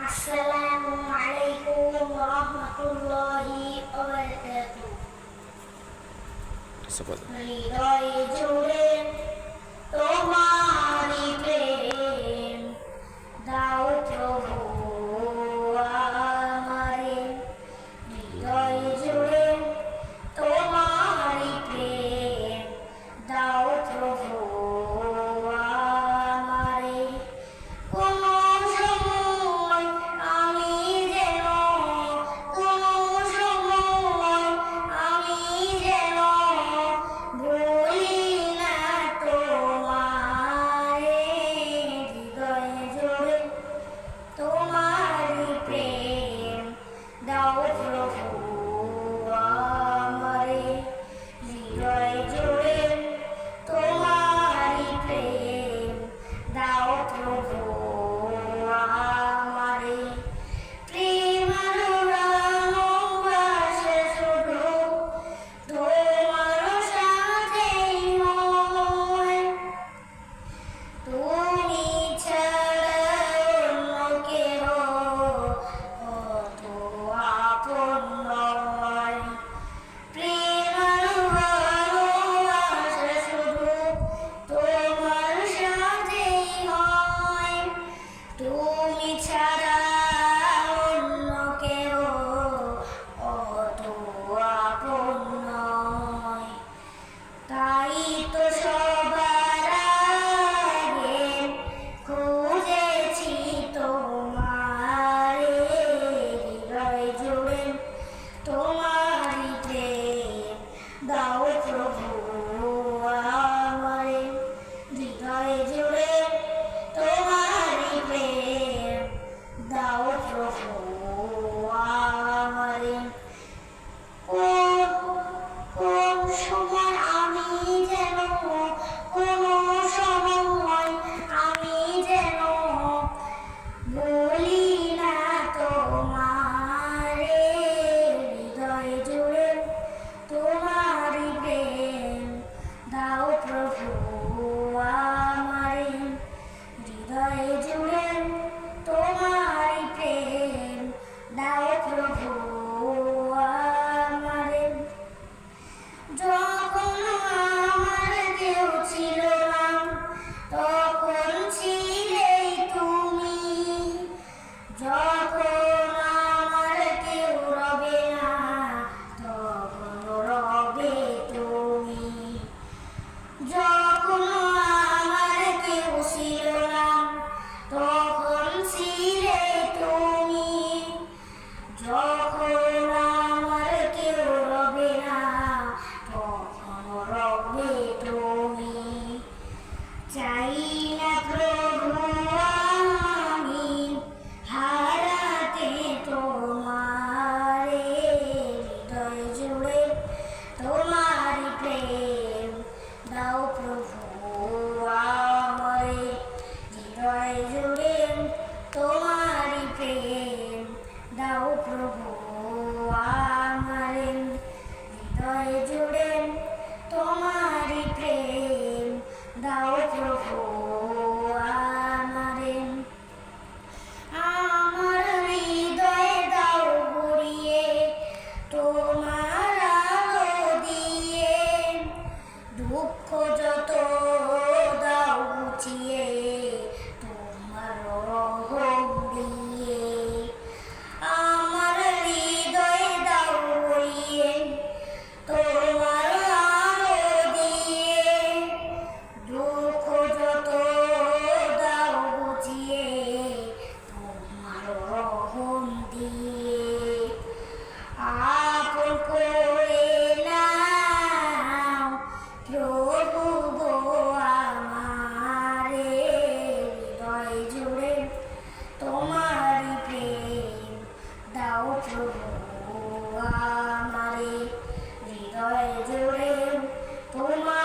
আসসালামু আলাইকুম ওয়া রাহমাতুল্লাহি ওয়া বারাকাতুহু। হৃদয় জুড়ে তোমারই প্রেম দাও প্রভু আমারে। হৃদয় জুড়ে তোমারই প্রেম দাও প্রভু আমারে। কোনো সময় আমি যেন ভুলি না তোমারে। হৃদয় জুড়ে তোমারই প্রেম দাও প্রভু আমারে। হৃদয় জুড়ে তোমারই প্রেম দাও প্রভু আমারে। প্রেম আলোড়ানো ভাসে শুধু তোমার সাথেই হয়। তুমি ছাড়া অন্য কেহ কত আপন নয়। প্রেম আলোড়ানো ভাসে শুধু তোমার সাথেই হয়। তুমি ছাড়া অন্য কেউ অত আপন নয়। তাই তো সবার আগে খুঁজেছি তোমারে। হৃদয় জুড়ে তোমারই প্রেম দাও প্রভু আমারে। হৃদয় জুড়ে তোমারই প্রেম দাও প্রভু আমারে। কোন সময় আমি যেন ভুলি না তোমারে। হৃদয় জুড়ে তোমারই প্রেম দাও প্রভু আমারে। হৃদয় জুড়ে তোমারই প্রেম দাও প্রভু আমারে। যখন আমার কেউ ছিল না তখন ছিলেই তুমি। যখন আমার কেউ রবে না তখন রবে তুমি। যখন আমার কেউ ছিল না তখন ছিলে তুমি। যখন আমার কেউ রবে না তখন রবে তুমি। চাই না প্রভু আমি হারাতে তোমারে। হৃদয় জুড়ে তোমারই প্রেম দাও প্রভু আমারে। হৃদয় জুড়ে তোমারই প্রেম দাও প্রভু আমারে। হৃদয় জুড়ে তোমারই প্রেম দাও প্রভু আমারে। আমার হৃদয়ে দাও ভরিয়ে তোমার আলো দিয়ে। দুঃখ যত দাও গুছিয়ে তোমার রহম দিয়ে। আমার হৃদয়ে দাও ভরিয়ে তোমার আলো দিয়ে। দুঃখ যত দাও বুঝিয়ে তোমার রহম দিয়ে। আপন করে নাও প্রভু গো আমারে। হৃদয় জুড়ে তোমারই প্রেম দাও প্রভু আমারে। হৃদয় জুড়ে তোমার